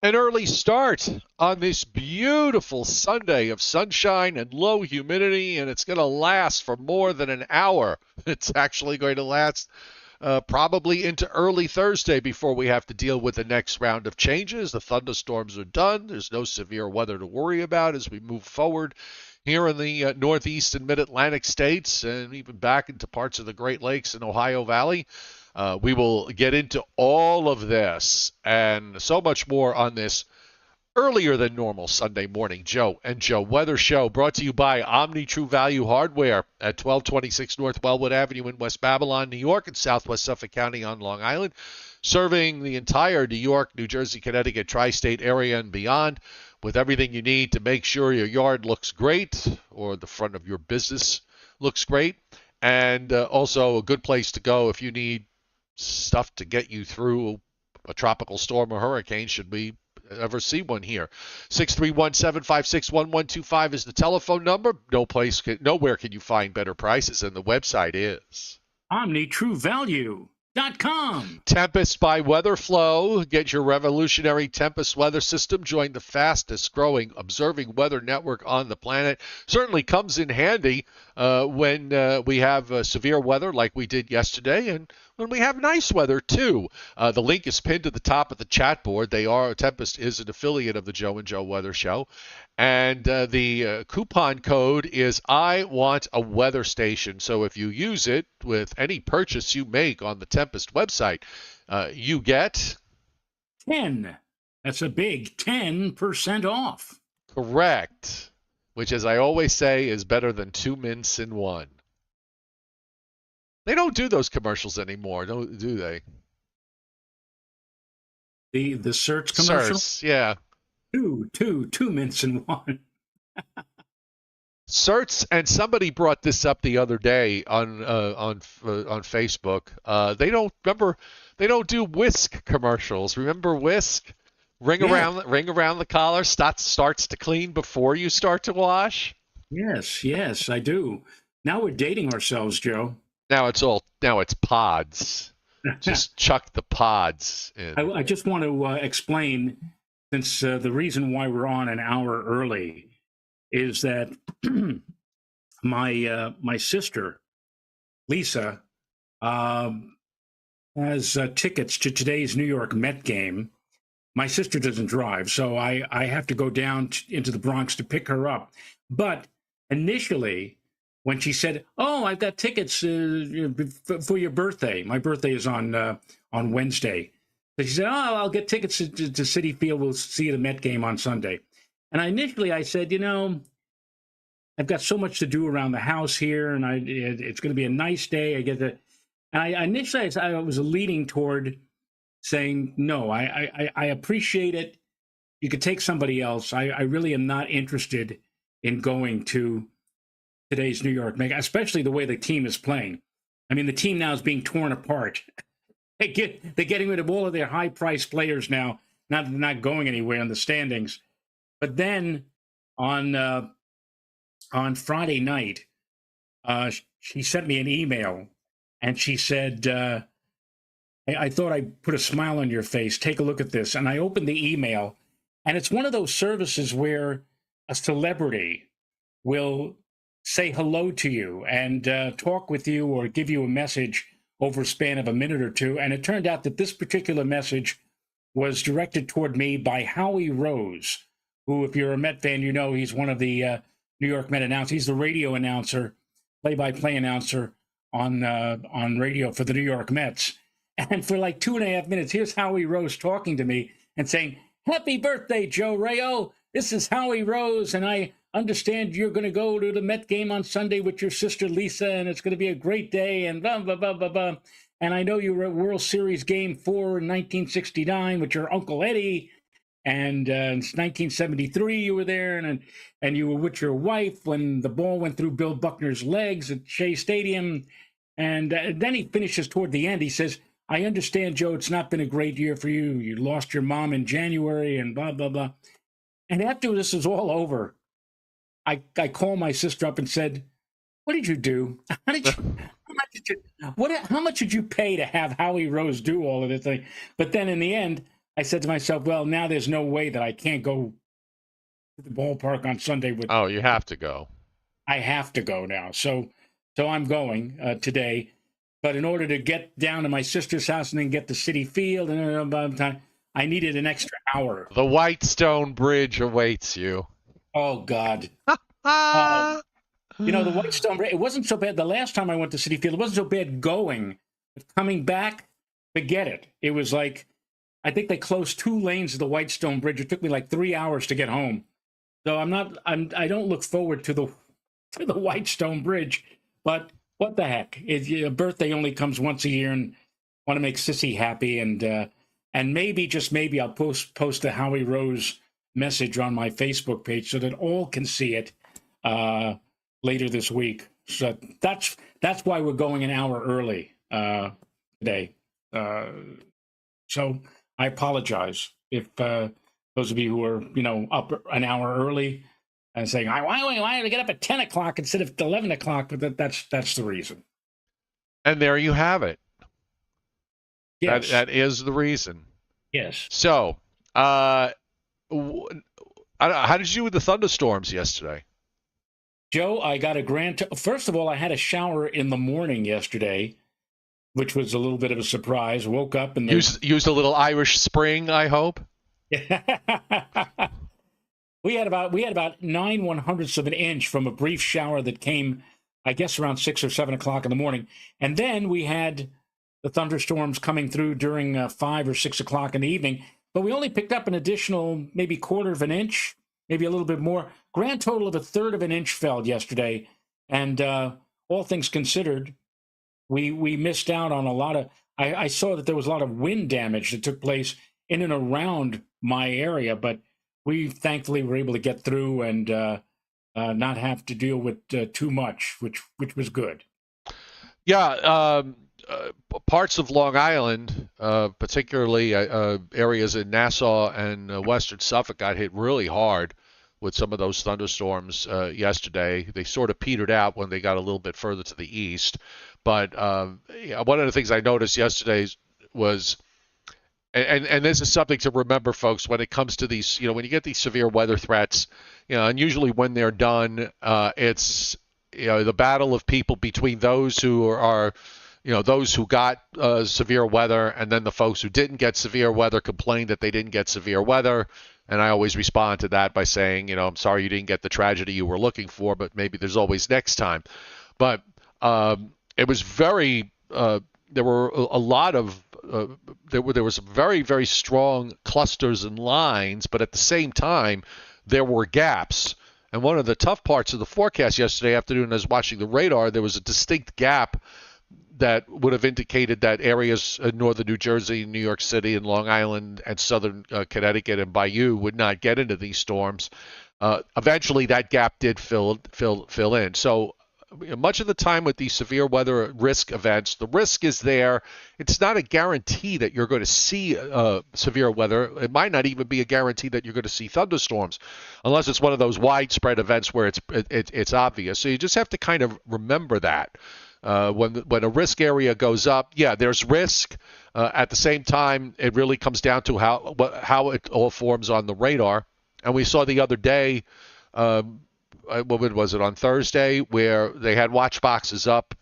An early start on this beautiful Sunday of sunshine and low humidity, and it's going to last for more than an hour. It's actually going to last probably into early Thursday before we have to deal with the next round of changes. The thunderstorms are done. There's no severe weather to worry about as we move forward here in the northeast and mid-Atlantic states and even back into parts of the Great Lakes and Ohio Valley. We will get into all of this and so much more on this earlier than normal Sunday morning Joe and Joe Weather Show, brought to you by Omni True Value Hardware at 1226 North Wellwood Avenue in West Babylon, New York, and Southwest Suffolk County on Long Island, serving the entire New York, New Jersey, Connecticut, tri-state area and beyond with everything you need to make sure your yard looks great or the front of your business looks great, and also a good place to go if you need stuff to get you through a tropical storm or hurricane, should we ever see one here. 631-756-1125 is the telephone number. Nowhere can you find better prices, and the website is OmniTrueValue.com. Tempest by Weatherflow. Get your revolutionary Tempest weather system. Join the fastest growing observing weather network on the planet. Certainly comes in handy when we have severe weather like we did yesterday, and when we have nice weather too. The link is pinned to the top of the chat board. Tempest is an affiliate of the Joe and Joe Weather Show. And the coupon code is I want a weather station. So if you use it with any purchase you make on the Tempest website, you get 10. That's a big 10% off. Correct. Which, as I always say, is better than 2 mints in 1. They don't do those commercials anymore, do they? The search commercial? Search, yeah. Two mints in 1. Certs, and somebody brought this up the other day on Facebook. They don't do whisk commercials. Remember whisk? Ring around the collar, starts to clean before you start to wash. Yes, I do. Now we're dating ourselves, Joe. Now it's pods. Just chuck the pods in. I just want to explain, since the reason why we're on an hour early is that my sister Lisa has tickets to today's New York Met game. My sister doesn't drive, so I have to go down into the Bronx to pick her up. But initially, when she said, "Oh, I've got tickets for your birthday," my birthday is on Wednesday. So she said, "Oh, I'll get tickets to Citi Field. We'll see the Met game on Sunday." And I said, I've got so much to do around the house here, and it's going to be a nice day. And I was leaning toward saying, no, I appreciate it. You could take somebody else. I really am not interested in going to today's New York Met, especially the way the team is playing. I mean, the team now is being torn apart. They're getting rid of all of their high-priced players now, not going anywhere in the standings. But then on Friday night, she sent me an email, and she said, I thought I'd put a smile on your face. Take a look at this. And I opened the email, and it's one of those services where a celebrity will say hello to you and talk with you or give you a message over a span of a minute or two. And it turned out that this particular message was directed toward me by Howie Rose, who, if you're a Met fan, you know he's one of the New York Met announcers. He's the radio announcer, play-by-play announcer on radio for the New York Mets. And for like 2.5 minutes, here's Howie Rose talking to me and saying, "Happy birthday, Joe Rayo. This is Howie Rose, and I understand you're going to go to the Met game on Sunday with your sister Lisa, and it's going to be a great day, and blah, blah, blah, blah, blah. And I know you were at World Series Game 4 in 1969 with your Uncle Eddie, and in 1973 you were there, and you were with your wife when the ball went through Bill Buckner's legs at Shea Stadium." And then he finishes toward the end. He says, "I understand, Joe, it's not been a great year for you. You lost your mom in January and blah, blah, blah." And after this is all over, I called my sister up and said, "What did you do? How much did you pay to have Howie Rose do all of this thing?" But then in the end, I said to myself, well, now there's no way that I can't go to the ballpark on Sunday with. Oh, you have to go. I have to go now. So I'm going today. But in order to get down to my sister's house and then get to City Field and time, I needed an extra hour. The Whitestone Bridge awaits you. Oh God. Ah. The Whitestone Bridge, it wasn't so bad. The last time I went to City Field, it wasn't so bad going, but coming back, forget it. It was like, I think they closed 2 lanes of the Whitestone Bridge. It took me like 3 hours to get home. So I don't look forward to the Whitestone Bridge, but what the heck? A birthday only comes once a year, and want to make Sissy happy, and maybe, just maybe, I'll post a Howie Rose message on my Facebook page so that all can see it later this week. So that's why we're going an hour early today. So I apologize if those of you who are up an hour early and saying, why did I get up at 10 o'clock instead of 11 o'clock? But that's the reason. And there you have it. Yes. That is the reason. Yes. So, how did you do with the thunderstorms yesterday? Joe, I got first of all, I had a shower in the morning yesterday, which was a little bit of a surprise. Woke up and used a little Irish Spring, I hope. We had about 9/100ths of an inch from a brief shower that came, I guess, around 6 or 7 o'clock in the morning, and then we had the thunderstorms coming through during 5 or 6 o'clock in the evening. But we only picked up an additional maybe quarter of an inch, maybe a little bit more. Grand total of a third of an inch fell yesterday, and all things considered, we missed out on a lot of. I saw that there was a lot of wind damage that took place in and around my area, but we thankfully were able to get through and not have to deal with too much, which was good. Yeah, parts of Long Island, particularly areas in Nassau and western Suffolk, got hit really hard with some of those thunderstorms yesterday. They sort of petered out when they got a little bit further to the east. But one of the things I noticed yesterday was, and this is something to remember, folks, when it comes to these, when you get these severe weather threats, and usually when they're done, it's the battle of people between those who are those who got severe weather, and then the folks who didn't get severe weather complained that they didn't get severe weather. And I always respond to that by saying, I'm sorry you didn't get the tragedy you were looking for, but maybe there's always next time. But it was very, there were a lot of, there was very, very strong clusters and lines, but at the same time, there were gaps. And one of the tough parts of the forecast yesterday afternoon, I was watching the radar, there was a distinct gap that would have indicated that areas in northern New Jersey, New York City, and Long Island, and southern Connecticut and Bayou would not get into these storms. Eventually, that gap did fill in. So much of the time with these severe weather risk events, the risk is there. It's not a guarantee that you're going to see severe weather. It might not even be a guarantee that you're going to see thunderstorms, unless it's one of those widespread events where it's obvious. So you just have to kind of remember that. When a risk area goes up, yeah, there's risk. At the same time, it really comes down to how it all forms on the radar. And we saw the other day, what was it, on Thursday, where they had watch boxes up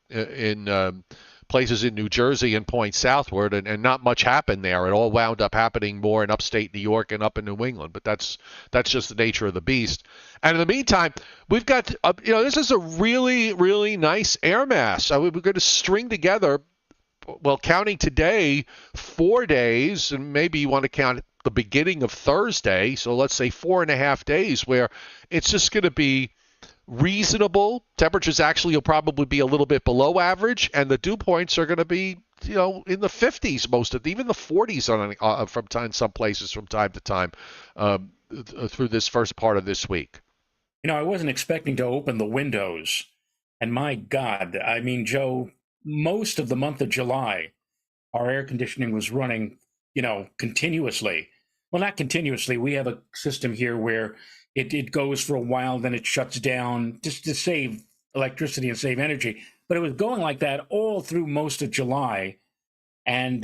in places in New Jersey and points southward, and not much happened there. It all wound up happening more in upstate New York and up in New England. But that's just the nature of the beast. And in the meantime, we've got, this is a really, really nice air mass. We're going to string together, well, counting today, 4 days, and maybe you want to count the beginning of Thursday. So let's say 4.5 days where it's just going to be reasonable. Temperatures actually will probably be a little bit below average, and the dew points are going to be, in the 50s, even the 40s from time, some places from time to time through this first part of this week. I wasn't expecting to open the windows, and my God, I mean, Joe, most of the month of July, our air conditioning was running, continuously. Well, not continuously. We have a system here where it goes for a while, then it shuts down just to save electricity and save energy. But it was going like that all through most of July. And,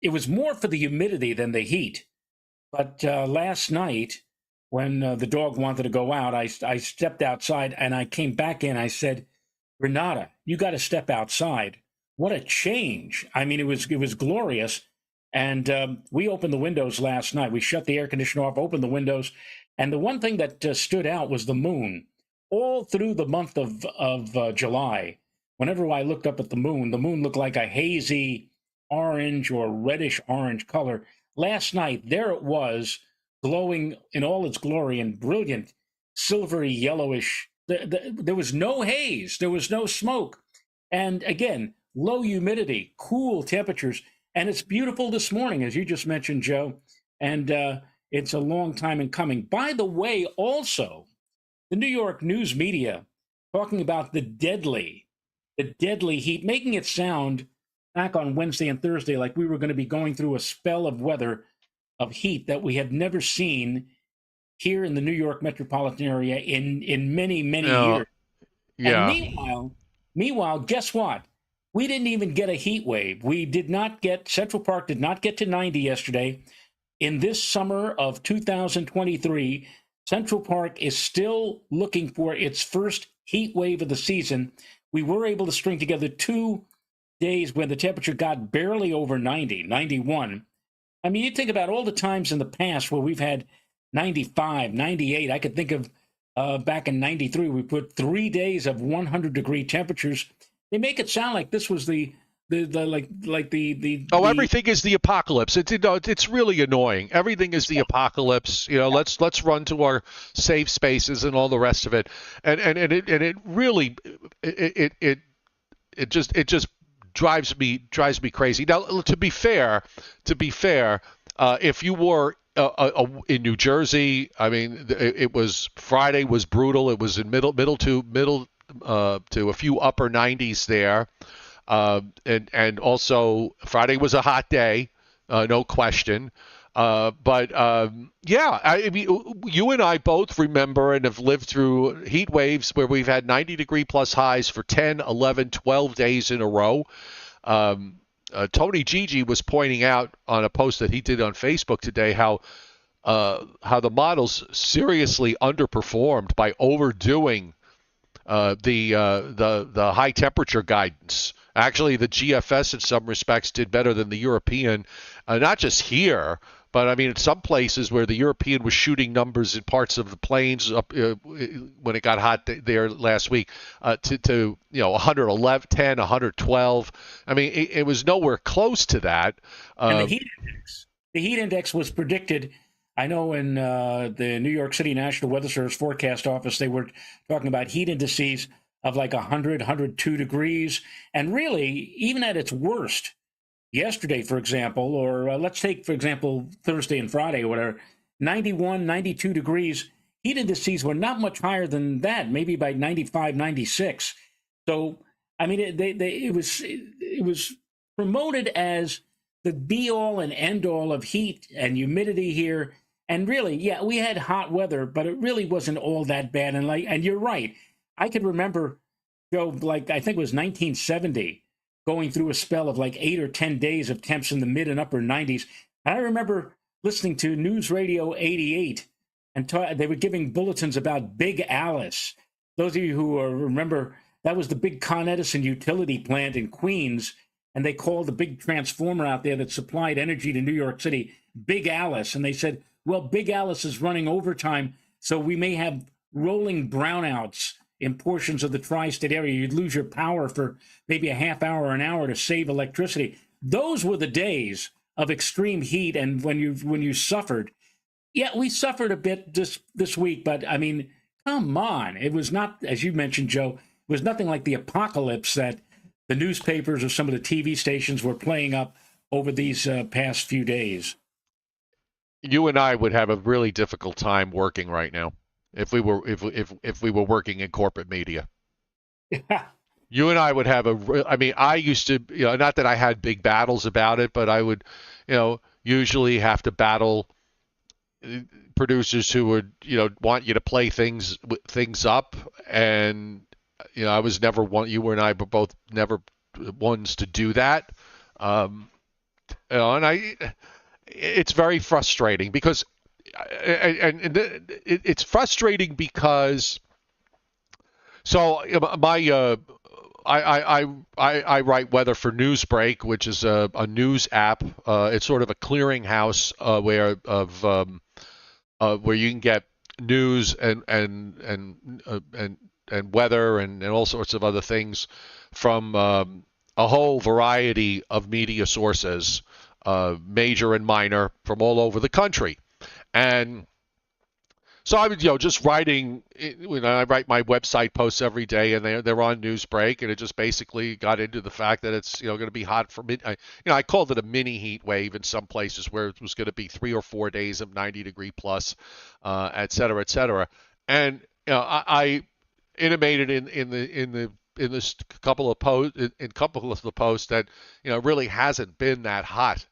it was more for the humidity than the heat. But last night, when the dog wanted to go out, I stepped outside and I came back in. I said, Renata, you got to step outside. What a change! I mean, it was glorious. And we opened the windows last night. We shut the air conditioner off, opened the windows, and the one thing that stood out was the moon. All through the month of July, whenever I looked up at the moon looked like a hazy orange or reddish orange color. Last night, there it was, glowing in all its glory and brilliant, silvery yellowish. There was no haze, there was no smoke. And again, low humidity, cool temperatures. And it's beautiful this morning, as you just mentioned, Joe. And it's a long time in coming. By the way, also, the New York news media talking about the deadly heat, making it sound back on Wednesday and Thursday like we were going to be going through a spell of weather, of heat that we have never seen here in the New York metropolitan area in many years. And Yeah. meanwhile, guess what? We didn't even get a heat wave. Central Park did not get to 90 yesterday. In this summer of 2023, Central Park is still looking for its first heat wave of the season. We were able to string together 2 days when the temperature got barely over 90, 91. I mean, you think about all the times in the past where we've had 95, 98. I could think of back in 93, we put 3 days of 100-degree temperatures. They make it sound like this was the Oh, everything is the apocalypse. It's really annoying. Everything is the apocalypse. Let's run to our safe spaces and all the rest of it. And it really it just drives me crazy. Now, to be fair, if you were in New Jersey, I mean, Friday was brutal. It was in middle to a few upper 90s there. And also Friday was a hot day, no question. Yeah, I mean, you and I both remember and have lived through heat waves where we've had 90-degree plus highs for 10, 11, 12 days in a row. Tony Gigi was pointing out on a post that he did on Facebook today how the models seriously underperformed by overdoing the high temperature guidance. Actually, the GFS in some respects did better than the European, not just here, but I mean in some places where the European was shooting numbers in parts of the plains up when it got hot there last week to 111, 10, 112. I mean it was nowhere close to that. And the heat index was predicted. I know in the New York City National Weather Service forecast office, they were talking about heat indices of like 100, 102 degrees. And really, even at its worst, yesterday, for example, or let's take, for example, Thursday and Friday or whatever, 91, 92 degrees, heat indices were not much higher than that, maybe by 95, 96. So, I mean, it was promoted as the be-all and end-all of heat and humidity here. And really, yeah, we had hot weather, but it really wasn't all that bad. And you're right. I could remember, Joe, like I think it was 1970, going through a spell of like 8 or 10 days of temps in the mid and upper 90s. And I remember listening to News Radio 88, and they were giving bulletins about Big Alice. Those of you who remember, that was the big Con Edison utility plant in Queens, and they called the big transformer out there that supplied energy to New York City Big Alice. And they said, well, Big Alice is running overtime, so we may have rolling brownouts in portions of the tri-state area. You'd lose your power for maybe a half hour or an hour to save electricity. Those were the days of extreme heat, and when you suffered. Yeah, we suffered a bit this week, but I mean, come on. It was not, as you mentioned, Joe, it was nothing like the apocalypse that the newspapers or some of the TV stations were playing up over these past few days. You and I would have a really difficult time working right now if we were working in corporate media. You and I would have I mean, I used to, not that I had big battles about it, but I would, usually have to battle producers who would, want you to play things up. And, I was never one, you and I were both never ones to do that. and it's very frustrating because, it's frustrating because so my I write weather for Newsbreak, which is a news app. It's sort of a clearinghouse where you can get news and weather and all sorts of other things from a whole variety of media sources, major and minor, from all over the country. And so I was, just writing. I write my website posts every day, and they're on Newsbreak, and it just basically got into the fact that it's going to be hot for I called it a mini heat wave in some places where it was going to be 3 or 4 days of 90-degree plus, et cetera, et cetera. And I intimated in this couple of posts in couple of the posts that it really hasn't been that hot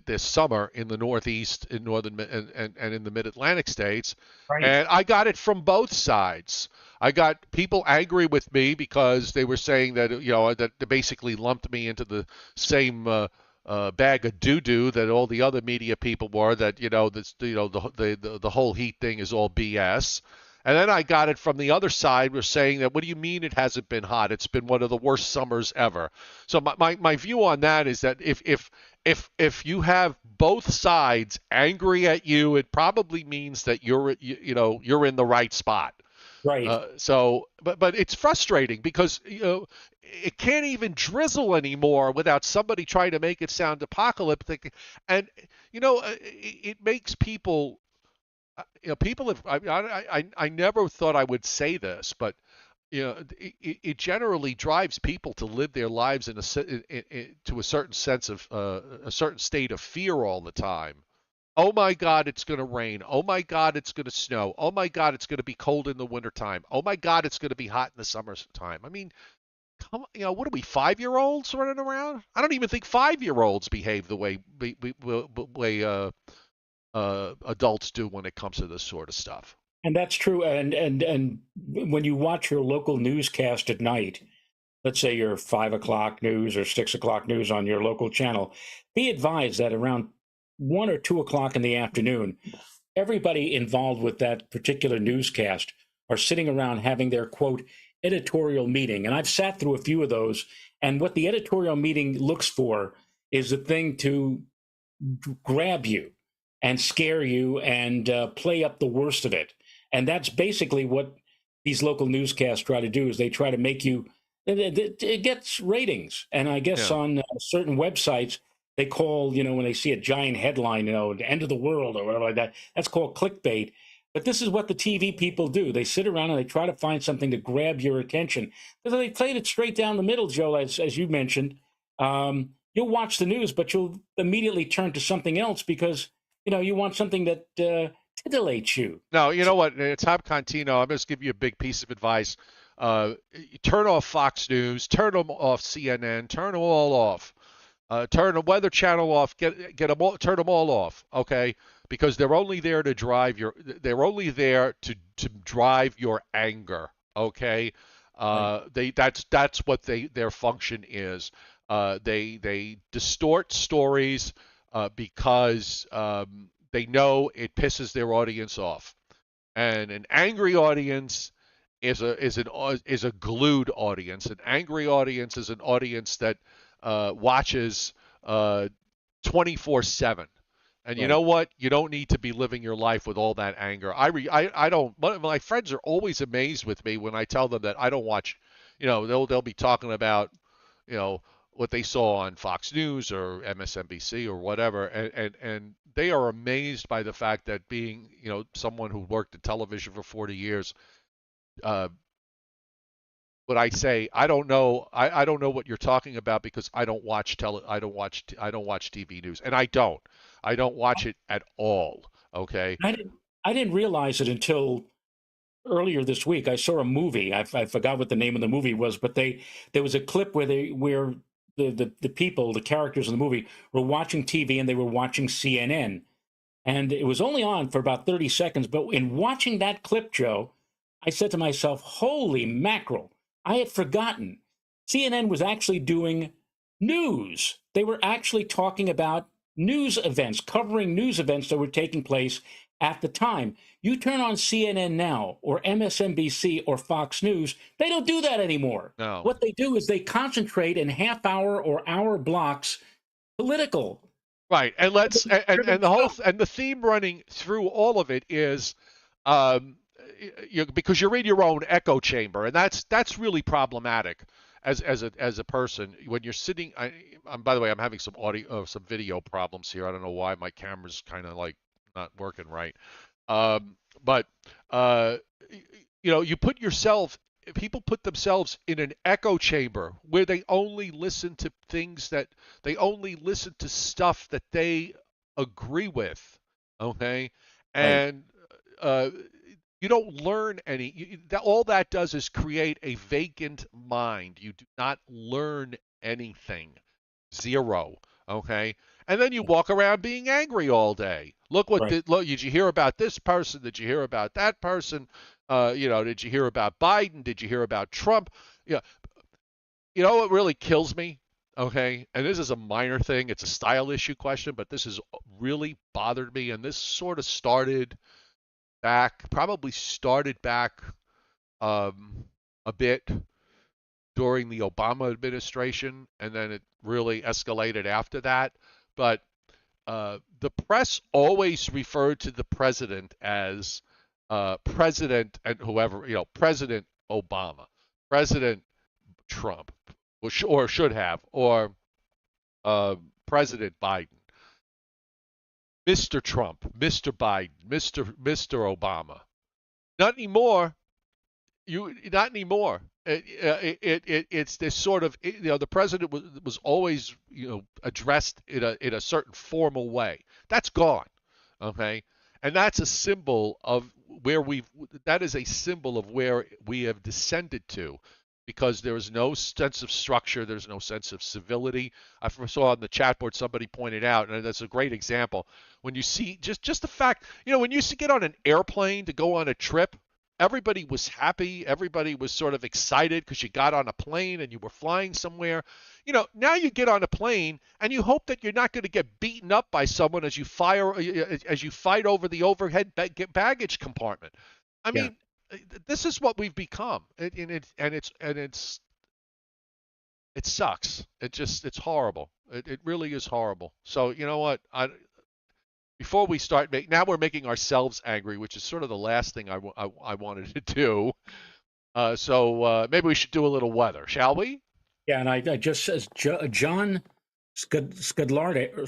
this summer in the Northeast, in northern and in the Mid-Atlantic states, Right. and I got it from both sides. I got people angry with me because they were saying that that they basically lumped me into the same bag of doo-doo that all the other media people were. That the whole heat thing is all BS. And then I got it from the other side, was saying that, what do you mean it hasn't been hot? It's been one of the worst summers ever. So my view on that is that if you have both sides angry at you, it probably means that you're in the right spot. Right. But it's frustrating because it can't even drizzle anymore without somebody trying to make it sound apocalyptic, and it makes people. People have. I never thought I would say this, but it generally drives people to live their lives to a certain sense of a certain state of fear all the time. Oh my God, it's going to rain. Oh my God, it's going to snow. Oh my God, it's going to be cold in the wintertime. Oh my God, it's going to be hot in the summertime. I mean, come, what are we, 5-year-olds running around? I don't even think 5-year-olds behave the way adults do when it comes to this sort of stuff. And that's true. And when you watch your local newscast at night, let's say your 5 o'clock news or 6 o'clock news on your local channel, be advised that around 1 or 2 o'clock in the afternoon, everybody involved with that particular newscast are sitting around having their quote editorial meeting. And I've sat through a few of those. And what the editorial meeting looks for is a thing to grab you and scare you and play up the worst of it. And that's basically what these local newscasts try to do, is they try to make you, it gets ratings. And I guess Yeah. on certain websites, they call, when they see a giant headline, the end of the world or whatever like that, that's called clickbait. But this is what the TV people do. They sit around and they try to find something to grab your attention. Because they played it straight down the middle, Joe, as you mentioned. You'll watch the news, but you'll immediately turn to something else because, you want something that titillates you. No, you know what? Tom Contino, I'm going to give you a big piece of advice. Turn off Fox News, turn them off CNN, turn them all off. Turn the Weather Channel off. Get them all. Turn them all off. Okay, because they're only there to drive your. They're only there to drive your anger. Okay, Right. that's what their function is. They distort stories because they know it pisses their audience off, and an angry audience is a glued audience. An angry audience is an audience that watches 24/7. And you know Right. what? You don't need to be living your life with all that anger. I don't. My friends are always amazed with me when I tell them that I don't watch. They'll be talking about you know what they saw on Fox News or MSNBC or whatever, and they are amazed by the fact that, being someone who worked in television for 40 years, uh, what I say, I don't know. I don't know what you're talking about because I don't watch I don't watch TV news, and I don't watch it at all. Okay. I didn't realize it until earlier this week. I saw a movie. I forgot what the name of the movie was, but there was a clip where the people, the characters in the movie, were watching TV and they were watching CNN. And it was only on for about 30 seconds. But in watching that clip, Joe, I said to myself, holy mackerel, I had forgotten. CNN was actually doing news. They were actually talking about news events, covering news events that were taking place at the time. You turn on CNN now or MSNBC or Fox News, they don't do that anymore. No. What they do is they concentrate in half-hour or hour blocks political Right, and driven the stuff. and the theme running through all of it is, um, because you're in your own echo chamber, and that's really problematic as a person when you're sitting. By the way, I'm having some some video problems here. I don't know why my camera's kind of like not working right. But uh, you put yourself. People put themselves in an echo chamber where they only listen to things that they only listen to stuff that they agree with. Okay, Right. and uh, you don't learn any. All that does is create a vacant mind. You do not learn anything. Zero. Okay. And then you walk around being angry all day. Right. Look, did you hear about this person? Did you hear about that person? Did you hear about Biden? Did you hear about Trump? Yeah. You know what really kills me? Okay. And this is a minor thing. It's a style issue question, but this has really bothered me. And this sort of probably started back um, a bit during the Obama administration, and then it really escalated after that. But the press always referred to the president as President and whoever, President Obama, President Trump, or should have, or President Biden, Mr. Trump, Mr. Biden, Mr. Obama. Not anymore. Not anymore. It's this sort of the president was always addressed in a certain formal way. That's gone, okay, and that's a symbol of where that is a symbol of where we have descended to, because there is no sense of structure, there's no sense of civility. I saw on the chat board somebody pointed out, and that's a great example. When you see just the fact, when you used to get on an airplane to go on a trip, everybody was happy. Everybody was sort of excited because you got on a plane and you were flying somewhere. Now you get on a plane and you hope that you're not going to get beaten up by someone as you fight over the overhead baggage compartment. I Yeah. mean, this is what we've become, it sucks. It's horrible. It really is horrible. So you know what? Before we start now we're making ourselves angry, which is sort of the last thing I wanted to do. Maybe we should do a little weather, shall we? Yeah, and I just says John Skladaric.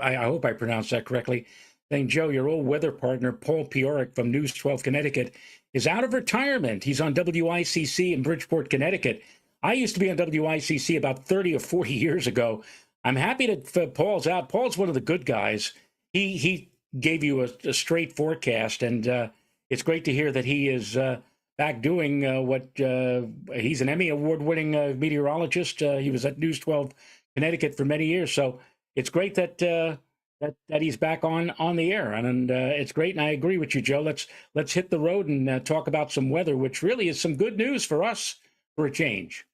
I hope I pronounced that correctly. Saying, Joe, your old weather partner Paul Pioric from News 12 Connecticut is out of retirement. He's on WICC in Bridgeport, Connecticut. I used to be on WICC about 30 or 40 years ago. I'm happy that Paul's out. Paul's one of the good guys. He gave you a straight forecast, and it's great to hear that he is back doing what he's an Emmy award-winning meteorologist. He was at News 12 Connecticut for many years, so it's great that that he's back on the air, and it's great. And I agree with you, Joe. Let's hit the road and talk about some weather, which really is some good news for us for a change.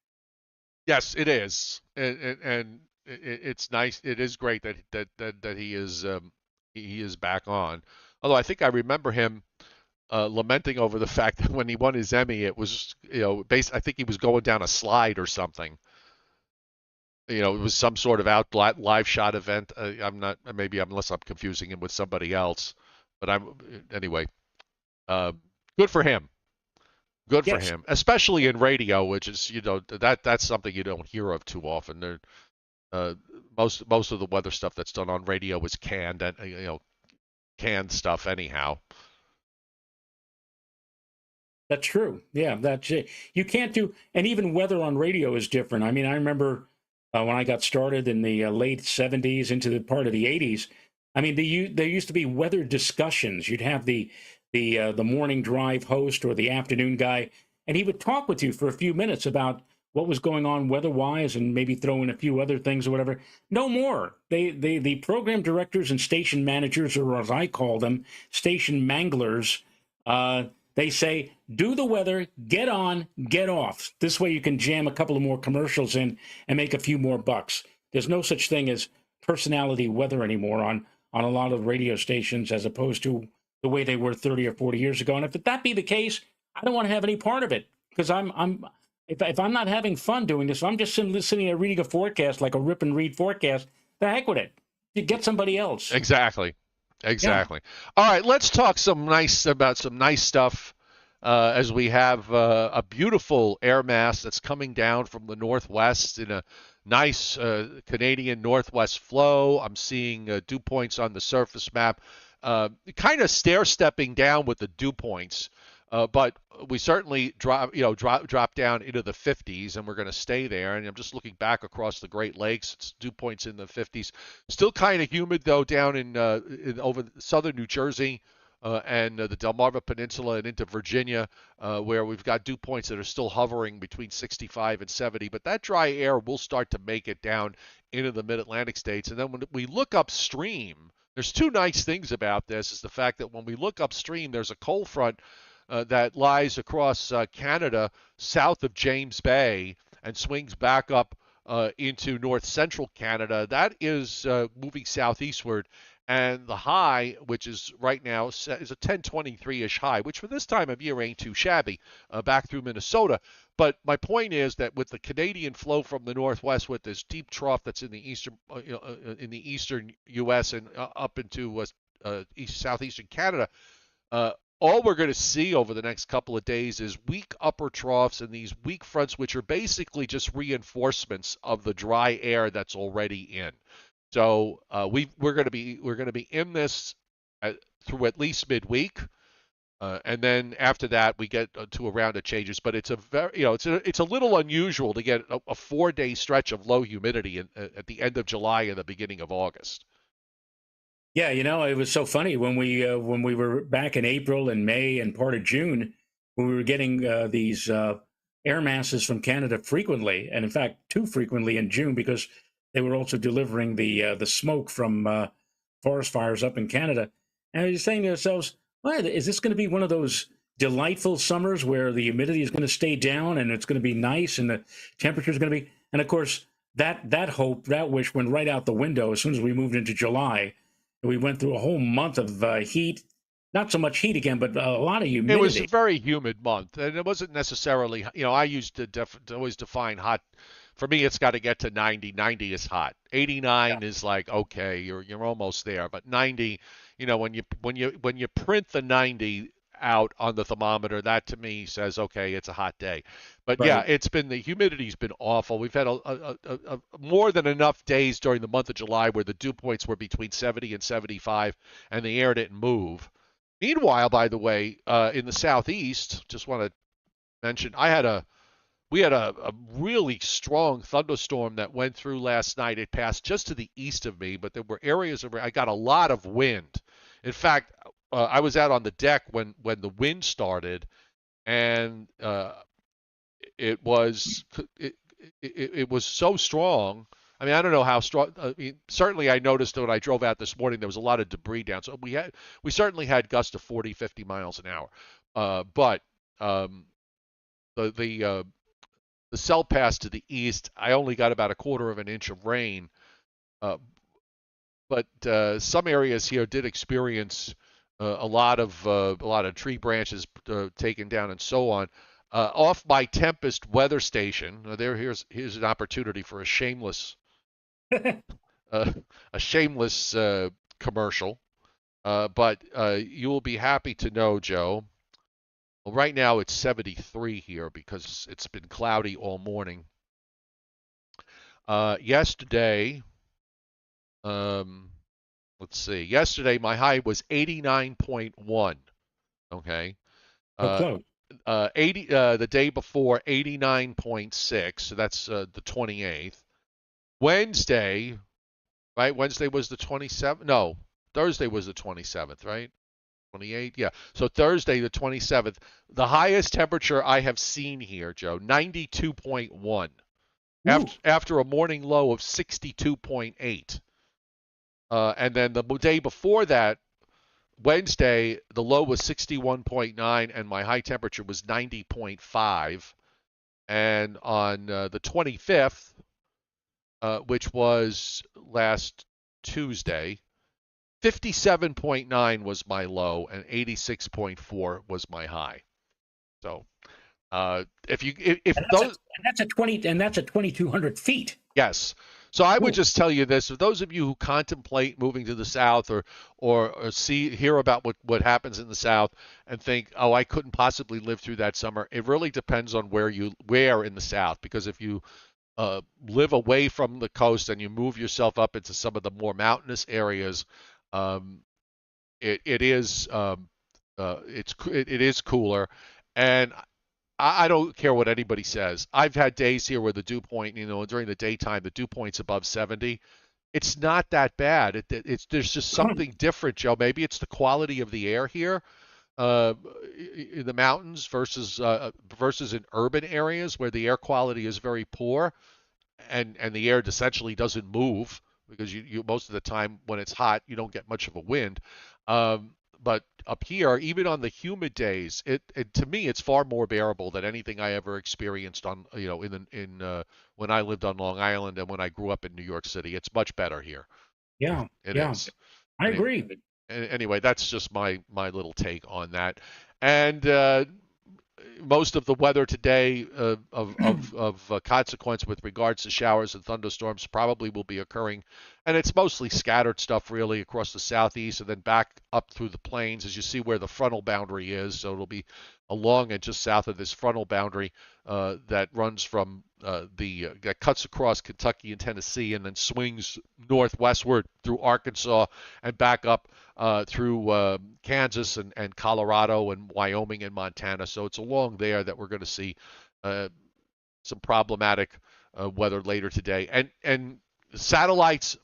Yes, it is, and it's nice. It is great that he is back on. Although I think I remember him lamenting over the fact that when he won his Emmy, it was I think he was going down a slide or something. It was some sort of live shot event. I'm not, maybe unless I'm confusing him with somebody else, but anyway. Uh, Good for him. Good for Yes, him, especially in radio, which is that's something you don't hear of too often. Uh, most of the weather stuff that's done on radio is canned and canned stuff anyhow. that's true. Yeah, that's it. You can't do, and even weather on radio is different. I mean, I remember when I got started in the late '70s into the part of the '80s. I mean, there used to be weather discussions. You'd have the morning drive host or the afternoon guy, and he would talk with you for a few minutes about what was going on weather-wise, and maybe throw in a few other things or whatever. No more. The program directors and station managers, or as I call them, station manglers. They say, do the weather, get on, get off. This way you can jam a couple of more commercials in and make a few more bucks. There's no such thing as personality weather anymore on a lot of radio stations as opposed to the way they were 30 or 40 years ago. And if that be the case, I don't want to have any part of it because if I'm not having fun doing this, I'm just sitting there reading a forecast like a rip and read forecast. The heck with it. You get somebody else. Exactly. Yeah. All right, let's talk about some nice stuff as we have a beautiful air mass that's coming down from the northwest in a nice Canadian northwest flow. I'm seeing dew points on the surface map, kind of stair-stepping down with the dew points. But we certainly drop down into the 50s, and we're going to stay there. And I'm just looking back across the Great Lakes; it's dew points in the 50s. Still kind of humid though down in over southern New Jersey and the Delmarva Peninsula and into Virginia, where we've got dew points that are still hovering between 65 and 70. But that dry air will start to make it down into the Mid-Atlantic states. And then when we look upstream, there's two nice things about this: is the fact that when we look upstream, there's a cold front that lies across Canada south of James Bay and swings back up into north central Canada. That is moving southeastward. And the high, which is right now, is a 1023-ish high, which for this time of year ain't too shabby, back through Minnesota. But my point is that with the Canadian flow from the northwest, with this deep trough that's in the eastern U.S. and up into southeastern Canada, all we're going to see over the next couple of days is weak upper troughs and these weak fronts, which are basically just reinforcements of the dry air that's already in. So we're going to be in this through at least midweek, and then after that we get to a round of changes. But it's a very it's a little unusual to get a 4-day stretch of low humidity at the end of July and the beginning of August. Yeah, it was so funny when we were back in April and May and part of June, when we were getting these air masses from Canada frequently, and in fact too frequently in June because they were also delivering the smoke from forest fires up in Canada. And we were saying to ourselves, well, is this going to be one of those delightful summers where the humidity is going to stay down and it's going to be nice and the temperature is going to be? And of course, that hope, that wish went right out the window as soon as we moved into July. We went through a whole month of heat, not so much heat again, but a lot of humidity. It was a very humid month, and it wasn't necessarily, I used to always define hot. For me, it's got to get to 90. 90 is hot. 89 is like, okay, you're almost there. But 90, when you print the 90 out on the thermometer, that to me says, okay, it's a hot day. But Right. yeah, the humidity's been awful. We've had a more than enough days during the month of July where the dew points were between 70 and 75, and the air didn't move. Meanwhile, by the way, in the southeast, just want to mention, we had a really strong thunderstorm that went through last night. It passed just to the east of me, but there were areas where I got a lot of wind. In fact, I was out on the deck when the wind started, and it was so strong. I mean, I don't know how strong. I mean, certainly I noticed when I drove out this morning there was a lot of debris down. So we certainly had gusts of 40, 50 miles an hour. But the cell pass to the east, I only got about a quarter of an inch of rain. But some areas here did experience a lot of tree branches taken down and so on. Off my Tempest weather station, here's an opportunity for a shameless commercial. But you will be happy to know, Joe. Well, right now it's 73 here because it's been cloudy all morning. Yesterday, let's see. Yesterday my high was 89.1. Okay. So close. 80 the day before 89.6. So that's the 28th. Wednesday, right? Wednesday was the 27th. No, Thursday was the 27th, right? 28th. Yeah. So Thursday the 27th, the highest temperature I have seen here, Joe, 92.1. After a morning low of 62.8. And then the day before that Wednesday, the low was 61.9 and my high temperature was 90.5. And on the 25th, which was last Tuesday, 57.9 was my low and 86.4 was my high. So if And those that's a 20, and that's at 2,200 feet. yes. So I would Ooh. just tell you this: for those of you who contemplate moving to the south, or hear about what happens in the south, and think, oh, I couldn't possibly live through that summer. It really depends on where in the south, because if you live away from the coast and you move yourself up into some of the more mountainous areas, um, it is it is cooler, and I don't care what anybody says. I've had days here where the dew point, during the daytime, the dew point's above 70. It's not that bad. It's there's just something different, Joe. Maybe it's the quality of the air here uh, in the mountains versus in urban areas where the air quality is very poor, and the air essentially doesn't move because you most of the time when it's hot you don't get much of a wind. But up here, even on the humid days, it to me it's far more bearable than anything I ever experienced on in when I lived on Long Island and when I grew up in New York City. It's much better here. Yeah, It yeah, is. I Anyway, agree. anyway, that's just my little take on that. And most of the weather today of consequence with regards to showers and thunderstorms probably will be occurring, and it's mostly scattered stuff really across the southeast and then back up through the plains as you see where the frontal boundary is. So it'll be along and just south of this frontal boundary that runs from that cuts across Kentucky and Tennessee and then swings northwestward through Arkansas and back up through Kansas and Colorado and Wyoming and Montana. So it's along there that we're going to see uh, some problematic weather later today. And satellites,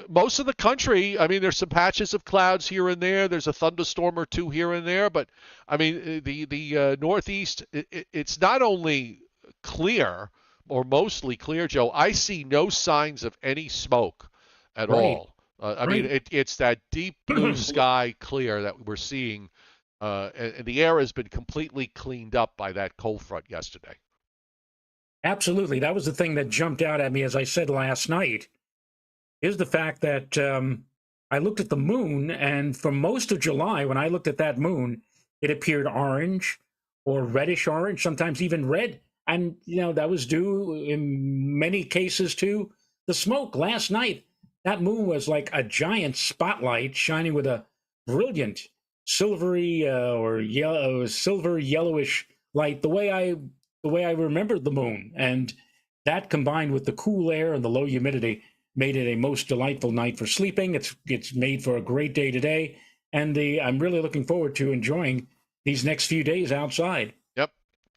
most of the country, I mean, there's some patches of clouds here and there. There's a thunderstorm or two here and there, but I mean, the Northeast, it's not only clear or mostly clear, Joe. I see no signs of any smoke at Right, all. I mean, right. It's that deep blue sky clear that we're seeing, and the air has been completely cleaned up by that cold front yesterday. Absolutely. That was the thing that jumped out at me, as I said last night, is the fact that I looked at the moon, and for most of July, when I looked at that moon, it appeared orange or reddish orange, sometimes even red. And, that was due in many cases to the smoke. Last night, that moon was like a giant spotlight shining with a brilliant silvery or yellow, silver yellowish light, the way I remembered the moon. And that combined with the cool air and the low humidity made it a most delightful night for sleeping. It's made for a great day today, and I'm really looking forward to enjoying these next few days outside. Yep.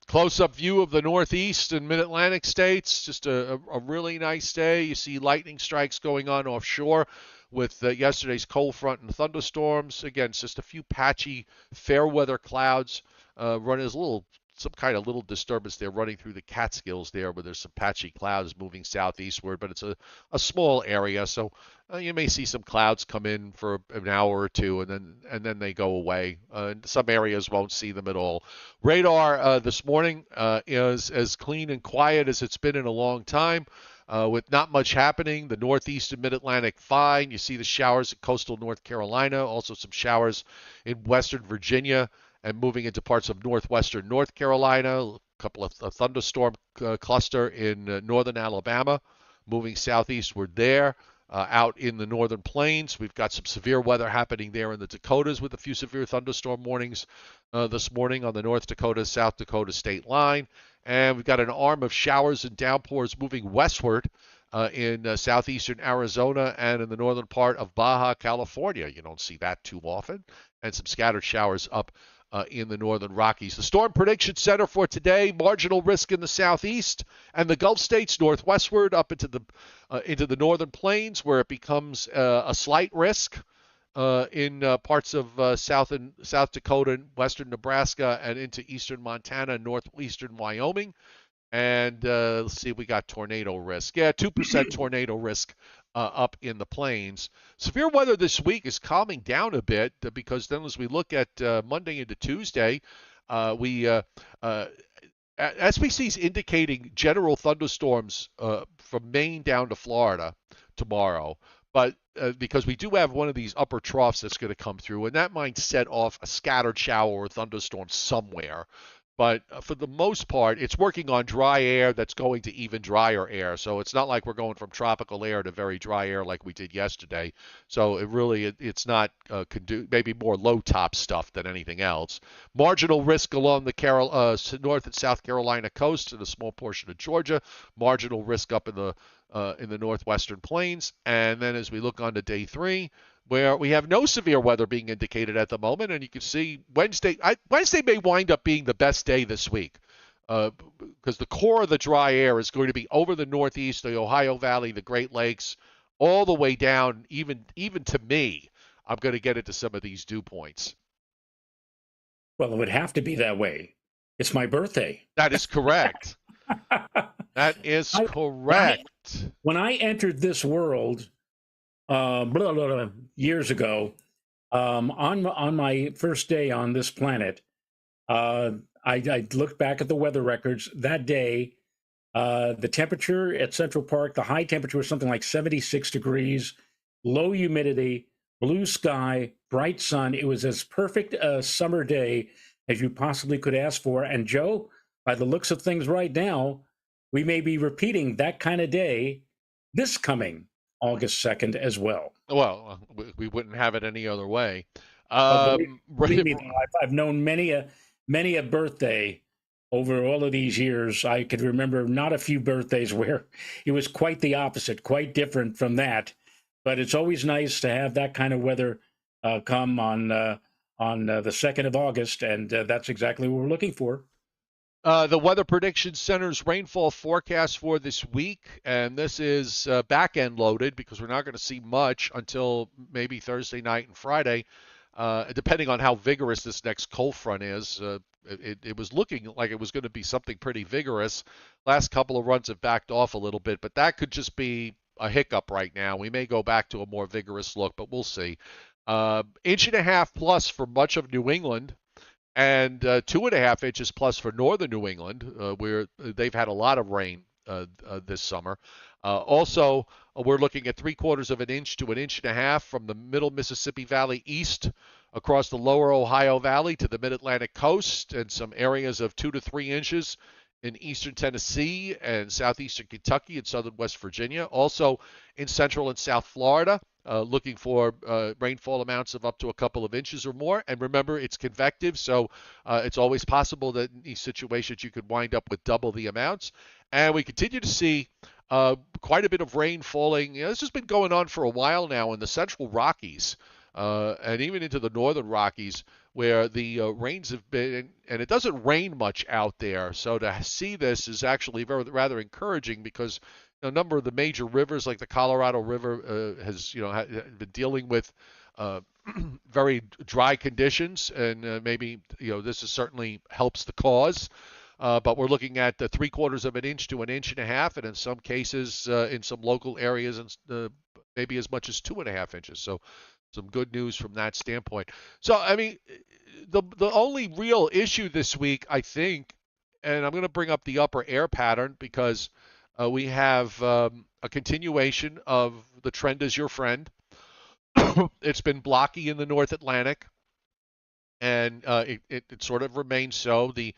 Close-up view of the Northeast and Mid-Atlantic states. Just a really nice day. You see lightning strikes going on offshore with yesterday's cold front and thunderstorms. Again, it's just a few patchy fair weather clouds running. There's some kind of little disturbance there running through the Catskills there where there's some patchy clouds moving southeastward, but it's a small area. So you may see some clouds come in for an hour or two and then they go away. Some areas won't see them at all. Radar this morning is as clean and quiet as it's been in a long time. With not much happening, the northeast and mid-Atlantic fine. You see the showers in coastal North Carolina, also some showers in western Virginia, and moving into parts of northwestern North Carolina. A couple of a thunderstorm cluster in northern Alabama, moving southeastward there. Out in the northern plains, we've got some severe weather happening there in the Dakotas with a few severe thunderstorm warnings this morning on the North Dakota-South Dakota state line. And we've got an arm of showers and downpours moving westward in southeastern Arizona and in the northern part of Baja California. You don't see that too often. And some scattered showers up in the northern Rockies. The Storm Prediction Center for today: marginal risk in the southeast and the Gulf states northwestward up into the northern plains, where it becomes a slight risk in parts of South Dakota, and western Nebraska, and into eastern Montana and northeastern Wyoming. And let's see, we got tornado risk. Yeah, 2% tornado risk up in the plains. Severe weather this week is calming down a bit because then as we look at Monday into Tuesday, we SPC is indicating general thunderstorms from Maine down to Florida tomorrow. But because we do have one of these upper troughs that's going to come through, and that might set off a scattered shower or thunderstorm somewhere. But for the most part, it's working on dry air that's going to even drier air. So it's not like we're going from tropical air to very dry air like we did yesterday. So it's not maybe more low top stuff than anything else. Marginal risk along the North and South Carolina coast and a small portion of Georgia. Marginal risk up in the northwestern plains. And then as we look on to day 3, where we have no severe weather being indicated at the moment, and you can see Wednesday may wind up being the best day this week because the core of the dry air is going to be over the Northeast, the Ohio Valley, the Great Lakes, all the way down, even to me. I'm going to get into some of these dew points. Well, it would have to be that way. It's my birthday. That is correct. That is correct. When I entered this world years ago, on my first day on this planet, I looked back at the weather records that day. The temperature at Central Park, the high temperature was something like 76 degrees, low humidity, blue sky, bright sun. It was as perfect a summer day as you possibly could ask for. And Joe, by the looks of things right now, we may be repeating that kind of day this coming August 2nd as well. Well, we wouldn't have it any other way. Believe me, I've known many a birthday over all of these years. I could remember not a few birthdays where it was quite the opposite, quite different from that. But it's always nice to have that kind of weather come on the 2nd of August, and that's exactly what we're looking for. The Weather Prediction Center's rainfall forecast for this week, and this is back-end loaded because we're not going to see much until maybe Thursday night and Friday, depending on how vigorous this next cold front is. It was looking like it was going to be something pretty vigorous. Last couple of runs have backed off a little bit, but that could just be a hiccup right now. We may go back to a more vigorous look, but we'll see. 1.5 inches plus for much of New England. And 2.5 inches plus for northern New England, where they've had a lot of rain this summer. Also, we're looking at 3/4 of an inch to 1.5 inches from the middle Mississippi Valley east across the lower Ohio Valley to the mid-Atlantic coast, and some areas of 2 to 3 inches in eastern Tennessee and southeastern Kentucky and southern West Virginia. Also in central and south Florida. Looking for rainfall amounts of up to a couple of inches or more. And remember, it's convective, so it's always possible that in these situations you could wind up with double the amounts. And we continue to see quite a bit of rain falling. This has been going on for a while now in the central Rockies and even into the northern Rockies, where the rains have been, and it doesn't rain much out there. So to see this is actually rather encouraging because a number of the major rivers, like the Colorado River, has been dealing with very dry conditions, and maybe this is certainly helps the cause. But we're looking at 3/4 of an inch to 1.5 inches, and in some cases, in some local areas, maybe as much as 2.5 inches. So some good news from that standpoint. So I mean, the only real issue this week, I think, and I'm going to bring up the upper air pattern because we have a continuation of the trend as your friend. It's been blocky in the North Atlantic, and it sort of remains so. The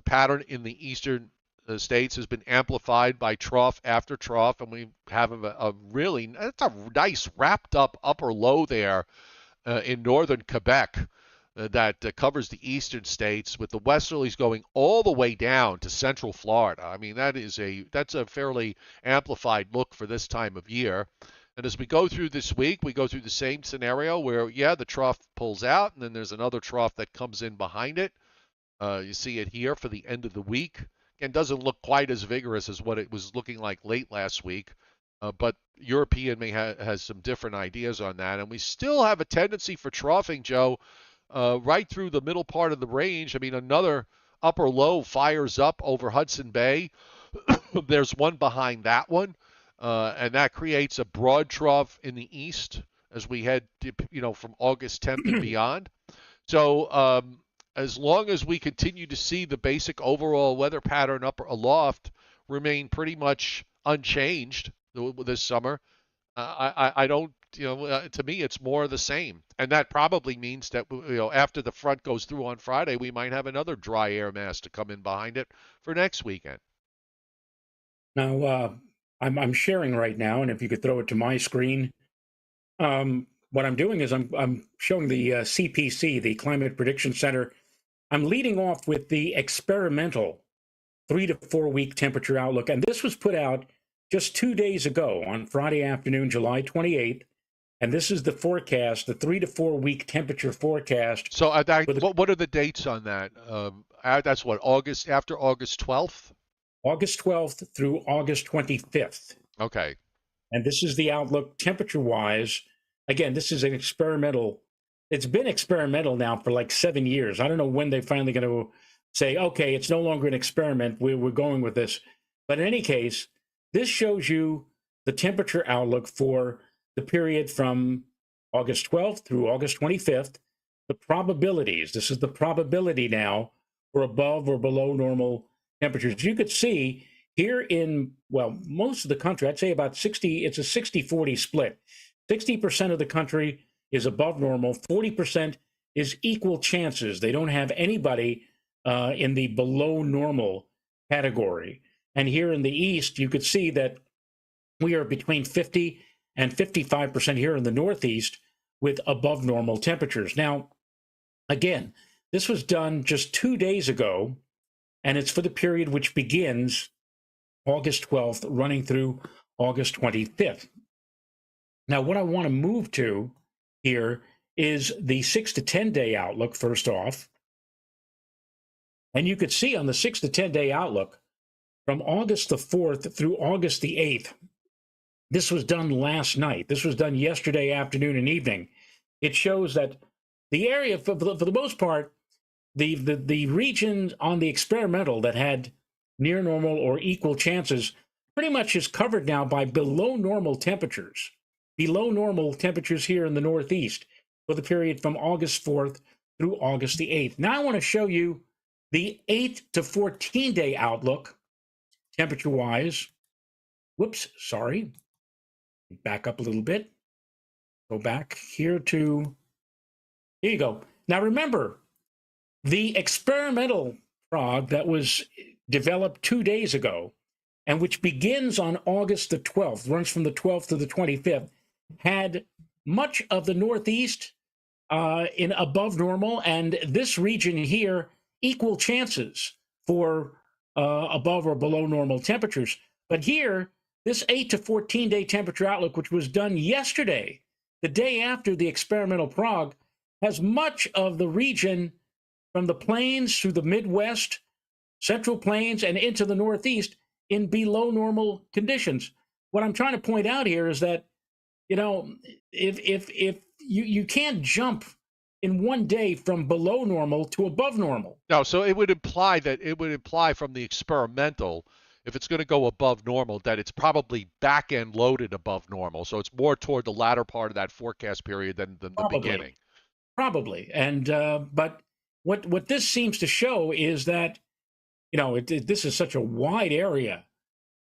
pattern in the eastern states has been amplified by trough after trough, and we have it's a nice wrapped up upper low there in northern Quebec that covers the eastern states, with the westerlies going all the way down to central Florida. I mean, that's a fairly amplified look for this time of year. And as we go through this week, we go through the same scenario where, the trough pulls out, and then there's another trough that comes in behind it. You see it here for the end of the week. Again, doesn't look quite as vigorous as what it was looking like late last week. But European has some different ideas on that. And we still have a tendency for troughing, Joe, right through the middle part of the range. I mean, another upper low fires up over Hudson Bay. There's one behind that one, and that creates a broad trough in the east as we head, from August 10th and beyond. So as long as we continue to see the basic overall weather pattern up aloft remain pretty much unchanged this summer, I don't, to me, it's more of the same. And that probably means that, after the front goes through on Friday, we might have another dry air mass to come in behind it for next weekend. Now, I'm sharing right now, and if you could throw it to my screen, what I'm doing is I'm showing the CPC, the Climate Prediction Center. I'm leading off with the experimental 3 to 4 week temperature outlook, and this was put out just 2 days ago on Friday afternoon, July 28th. And this is the forecast, the 3 to 4 week temperature forecast. So what are the dates on that? That's what, August, after August 12th? August 12th through August 25th. Okay. And this is the outlook temperature-wise. Again, this is an experimental. It's been experimental now for like 7 years. I don't know when they're finally going to say, okay, it's no longer an experiment. We're going with this. But in any case, this shows you the temperature outlook for the period from August 12th through August 25th. The probabilities. This is the probability now for above or below normal temperatures. You could see here in, well, most of the country, I'd say about 60, it's a 60-40 split. 60% of the country is above normal, 40% is equal chances. They don't have anybody in the below normal category. And here in the East, you could see that we are between 50 and 55% here in the Northeast with above normal temperatures. Now, again, this was done just 2 days ago, and it's for the period which begins August 12th, running through August 25th. Now, what I want to move to here is the 6 to 10 day outlook, first off. And you could see on the 6 to 10 day outlook from August the 4th through August the 8th, this was done last night. This was done yesterday afternoon and evening. It shows that the area, for the most part, the region on the experimental that had near normal or equal chances pretty much is covered now by below normal temperatures. Below normal temperatures here in the Northeast for the period from August 4th through August the 8th. Now I want to show you the 8 to 14 day outlook temperature-wise. Whoops, sorry. Back up a little bit. Go back here to, here you go. Now remember, the experimental frog that was developed 2 days ago, and which begins on August the 12th, runs from the 12th to the 25th, had much of the Northeast in above normal, and this region here equal chances for above or below normal temperatures. But here, this 8 to 14 day temperature outlook, which was done yesterday, the day after the experimental prog, has much of the region from the plains through the Midwest, Central Plains, and into the Northeast in below normal conditions. What I'm trying to point out here is that, if you can't jump in one day from below normal to above normal. No, so it would imply from the experimental, if it's going to go above normal, that it's probably back end loaded above normal. So it's more toward the latter part of that forecast period than the beginning. Probably. And but what this seems to show is that this is such a wide area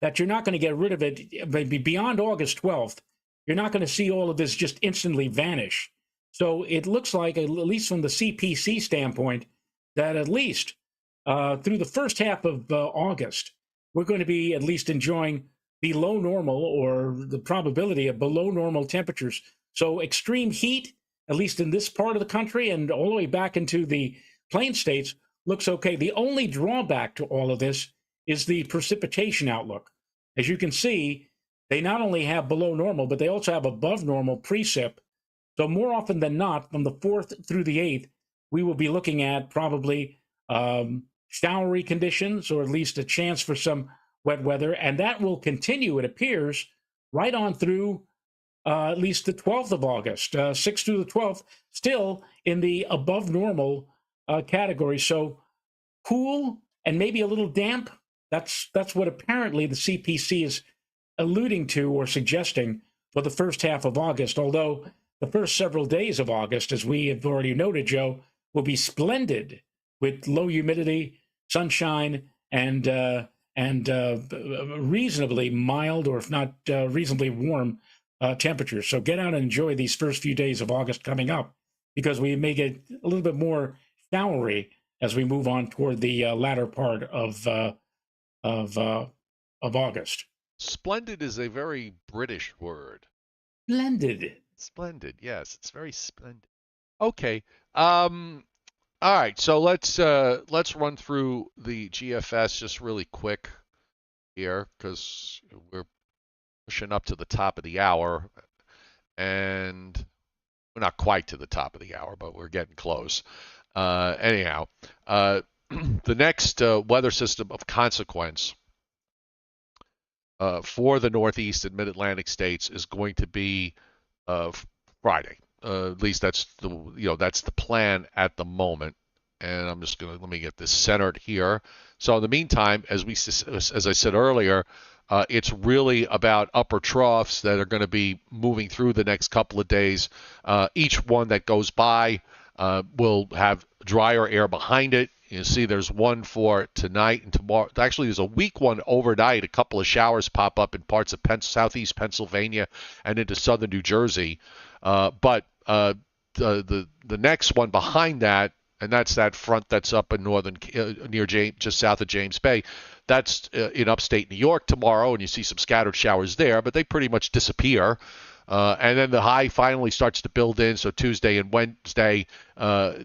that you're not going to get rid of it beyond August 12th. You're not going to see all of this just instantly vanish. So it looks like, at least from the CPC standpoint, that at least through the first half of August, we're going to be at least enjoying below normal, or the probability of below normal temperatures. So extreme heat, at least in this part of the country and all the way back into the plain states, looks okay. The only drawback to all of this is the precipitation outlook. As you can see, they not only have below normal, but they also have above normal precip. So more often than not, from the 4th through the 8th, we will be looking at probably showery conditions, or at least a chance for some wet weather. And that will continue, it appears, right on through at least the 12th of August, 6th through the 12th, still in the above normal category. So cool and maybe a little damp. That's what apparently the CPC is alluding to or suggesting for the first half of August. Although the first several days of August, as we have already noted, Joe, will be splendid with low humidity, sunshine, and reasonably mild, or if not reasonably warm temperatures. So get out and enjoy these first few days of August coming up, because we may get a little bit more showery as we move on toward the latter part of August. Splendid is a very British word. Splendid. Splendid, yes, it's very splendid. Okay. All right, so let's run through the GFS just really quick here, because we're pushing up to the top of the hour, and we're not quite to the top of the hour, but we're getting close. Anyhow, the next weather system of consequence for the Northeast and Mid-Atlantic states is going to be Friday. At least that's the plan at the moment. And I'm just let me get this centered here. So in the meantime, as I said earlier, it's really about upper troughs that are going to be moving through the next couple of days. Each one that goes by will have drier air behind it. You see there's one for tonight and tomorrow. Actually, there's a weak one overnight. A couple of showers pop up in parts of southeast Pennsylvania and into southern New Jersey. But the next one behind that, and that's that front that's up in northern near just south of James Bay. That's in upstate New York tomorrow, and you see some scattered showers there, but they pretty much disappear. And then the high finally starts to build in. So Tuesday and Wednesday,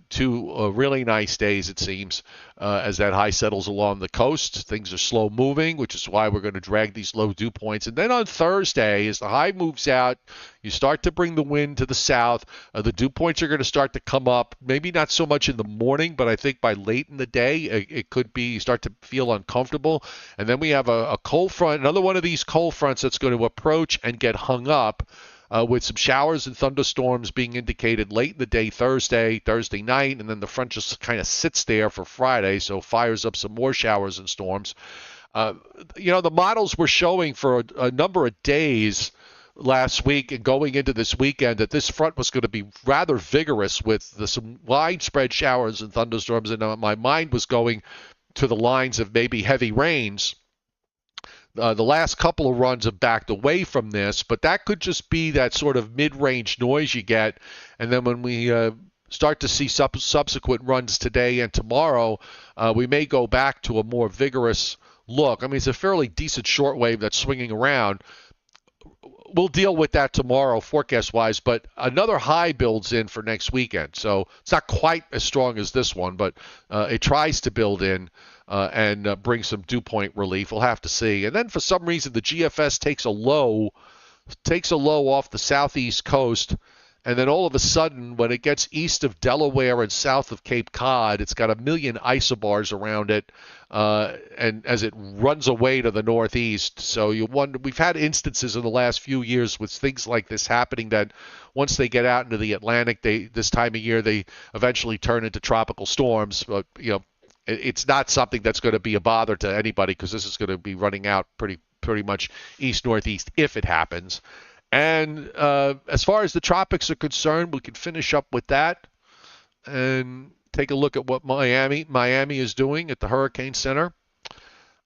two really nice days, it seems, as that high settles along the coast. Things are slow moving, which is why we're going to drag these low dew points. And then on Thursday, as the high moves out, you start to bring the wind to the south. The dew points are going to start to come up, maybe not so much in the morning, but I think by late in the day, it could be you start to feel uncomfortable. And then we have a cold front, another one of these cold fronts that's going to approach and get hung up. With some showers and thunderstorms being indicated late in the day Thursday night, and then the front just kind of sits there for Friday, so fires up some more showers and storms. The models were showing for a number of days last week and going into this weekend that this front was going to be rather vigorous with some widespread showers and thunderstorms, and my mind was going to the lines of maybe heavy rains. The last couple of runs have backed away from this, but that could just be that sort of mid-range noise you get. And then when we start to see subsequent runs today and tomorrow, we may go back to a more vigorous look. I mean, it's a fairly decent shortwave that's swinging around. We'll deal with that tomorrow forecast-wise, but another high builds in for next weekend. So it's not quite as strong as this one, but it tries to build in and bring some dew point relief. We'll have to see. And then for some reason, the GFS takes a low off the southeast coast. And then all of a sudden, when it gets east of Delaware and south of Cape Cod, it's got a million isobars around it, and as it runs away to the northeast. So you wonder, we've had instances in the last few years with things like this happening that once they get out into the Atlantic, this time of year, they eventually turn into tropical storms. But it's not something that's going to be a bother to anybody, because this is going to be running out pretty much east-northeast if it happens. And as far as the tropics are concerned, we can finish up with that and take a look at what Miami is doing at the Hurricane Center.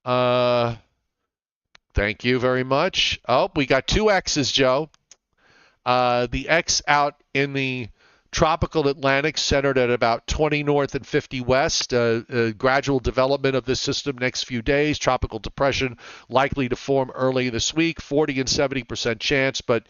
Thank you very much. Oh, we got two X's, Joe. The X out in the tropical Atlantic, centered at about 20 north and 50 west. Gradual development of this system next few days. Tropical depression likely to form early this week. 40 and 70% chance, but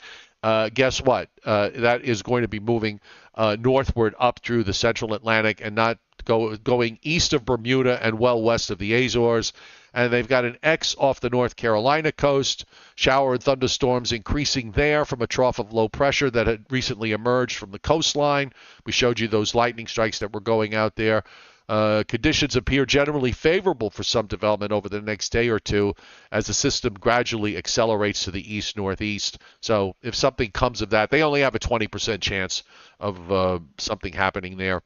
guess what? That is going to be moving northward up through the central Atlantic and not going east of Bermuda and well west of the Azores. And they've got an X off the North Carolina coast. Shower and thunderstorms increasing there from a trough of low pressure that had recently emerged from the coastline. We showed you those lightning strikes that were going out there. Conditions appear generally favorable for some development over the next day or two as the system gradually accelerates to the east-northeast. So if something comes of that, they only have a 20% chance of something happening there.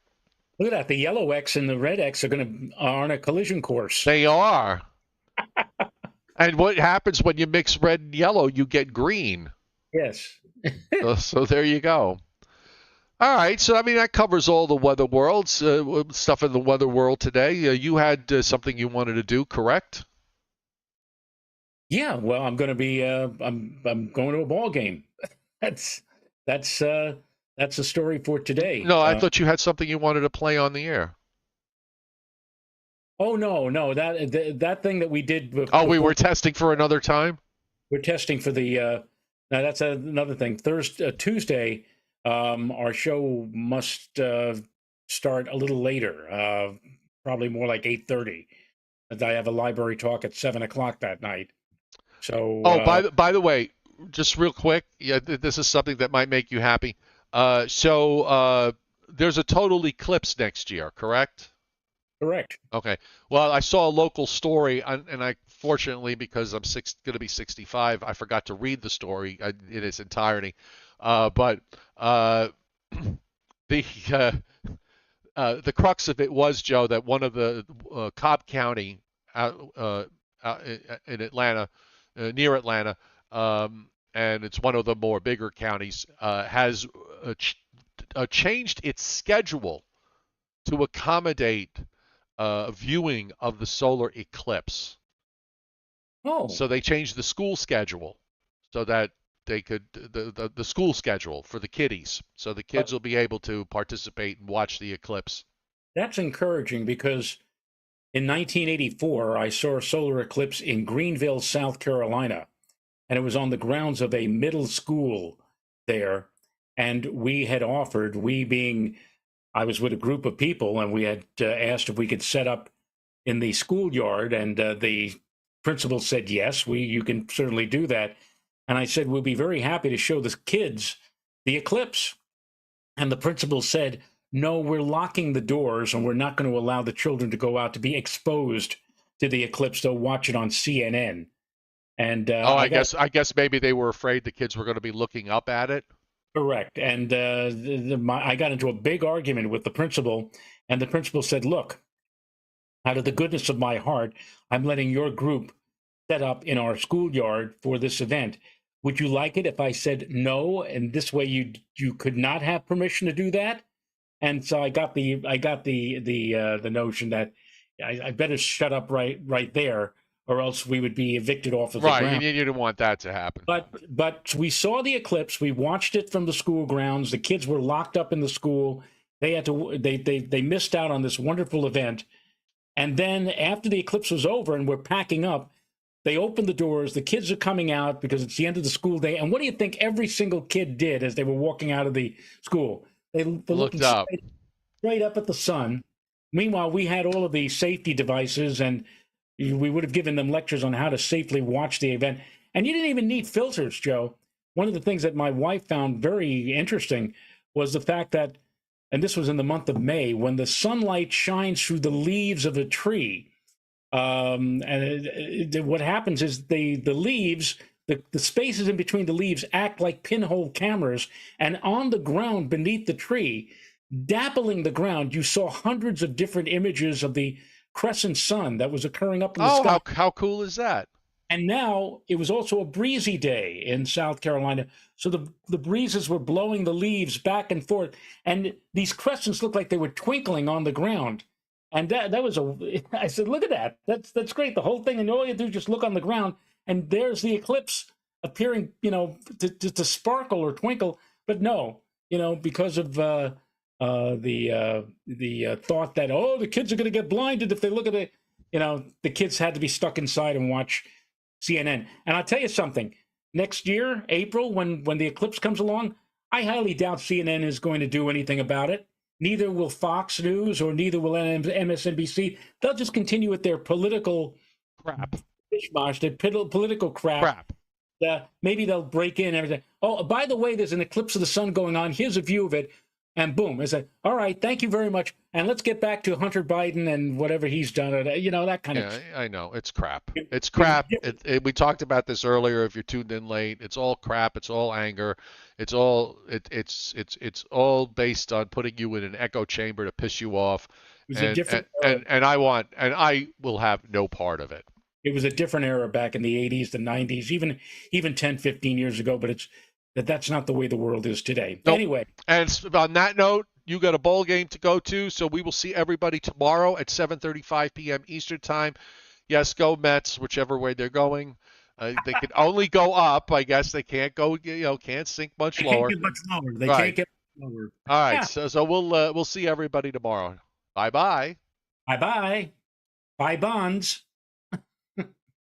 Look at that. The yellow X and the red X are on a collision course. They are. And what happens when you mix red and yellow? You get green. Yes. So there you go. All right, so I mean that covers all the weather worlds stuff in the weather world today. You had something you wanted to do, correct? Yeah. Well, I'm going to be. I'm going to a ball game. That's that's uh, that's the story for today. No, I thought you had something you wanted to play on the air. Oh no, that thing that we did Oh, we before, were testing for another time. we're testing for the. Now that's another thing. Tuesday, our show must start a little later. Probably more like 8:30. I have a library talk at 7 o'clock that night. So Oh, by the way, just real quick, yeah, this is something that might make you happy. There's a total eclipse next year, correct? correct. Okay. Well, I saw a local story, and I fortunately, because I'm going to be 65, I forgot to read the story in its entirety. But the uh, the crux of it was, Joe, that one of the Cobb County out in Atlanta, near Atlanta, and it's one of the more bigger counties, has changed its schedule to accommodate viewing of the solar eclipse. Oh, So they changed the school schedule so that they could the school schedule for the kiddies, so the kids will be able to participate and watch the eclipse. that's encouraging because in 1984 I saw a solar eclipse in Greenville, South Carolina, and it was on the grounds of a middle school there. And we had offered, we being, I was with a group of people, and we had asked if we could set up in the schoolyard, and the principal said yes, you can certainly do that. And I said we'll be very happy to show the kids the eclipse. And the principal said, no, we're locking the doors, and we're not going to allow the children to go out to be exposed to the eclipse. They'll watch it on CNN. And Oh, I guess maybe they were afraid the kids were going to be looking up at it. correct. And I got into a big argument with the principal, and the principal said, look, out of the goodness of my heart, I'm letting your group set up in our schoolyard for this event. Would you like it if I said no, and this way you could not have permission to do that? And so I got the notion that I better shut up right there, or else we would be evicted off of the Right, ground. you didn't want that to happen. But we saw the eclipse. We watched it from the school grounds. The kids were locked up in the school. They missed out on this wonderful event. And then after the eclipse was over and we're packing up, they opened the doors. The kids are coming out because it's the end of the school day. And what do you think every single kid did as they were walking out of the school? They looked up. straight up at the sun. Meanwhile, we had all of the safety devices, and we would have given them lectures on how to safely watch the event. And you didn't even need filters, Joe. One of the things that my wife found very interesting was the fact that, and this was in the month of May, when the sunlight shines through the leaves of a tree, what happens is the leaves, the spaces in between the leaves act like pinhole cameras, and on the ground beneath the tree, dappling the ground, you saw hundreds of different images of the crescent sun that was occurring up in the sky. How cool is that? And now it was also a breezy day in South Carolina. So the breezes were blowing the leaves back and forth. And these crescents looked like they were twinkling on the ground. And that was I said, look at that. That's great. The whole thing. And all you do is just look on the ground, and there's the eclipse appearing, to sparkle or twinkle. But no, because of the thought that, oh, the kids are going to get blinded if they look at it, the kids had to be stuck inside and watch CNN. And I'll tell you something, next year, April, when the eclipse comes along, I highly doubt CNN is going to do anything about it. Neither will Fox News, or neither will MSNBC. They'll just continue with their political Crap. mishmash, their political crap. Maybe they'll break in and everything. Oh, by the way, there's an eclipse of the sun going on. Here's a view of it. and boom, it's like, all right, thank you very much, and let's get back to Hunter Biden and whatever he's done, that kind of. Yeah, I know. It's crap. It's It was crap. We talked about this earlier. If you're tuned in late, it's all crap. It's all anger. It's all based on putting you in an echo chamber to piss you off, it was a and different I will have no part of it. it was a different era back in the 80s, the 90s, even 10, 15 years ago, but that's not the way the world is today. Nope. Anyway, And on that note, you got a bowl game to go to, so we will see everybody tomorrow at 7:35 p.m. Eastern Time. Yes, go Mets, whichever way they're going. They can only go up, I guess. They can't go, can't sink much they can't lower. get much lower. They Right. can't get much lower. All right. Yeah. So we'll see everybody tomorrow. Bye bye. Bye bye. Bye bonds.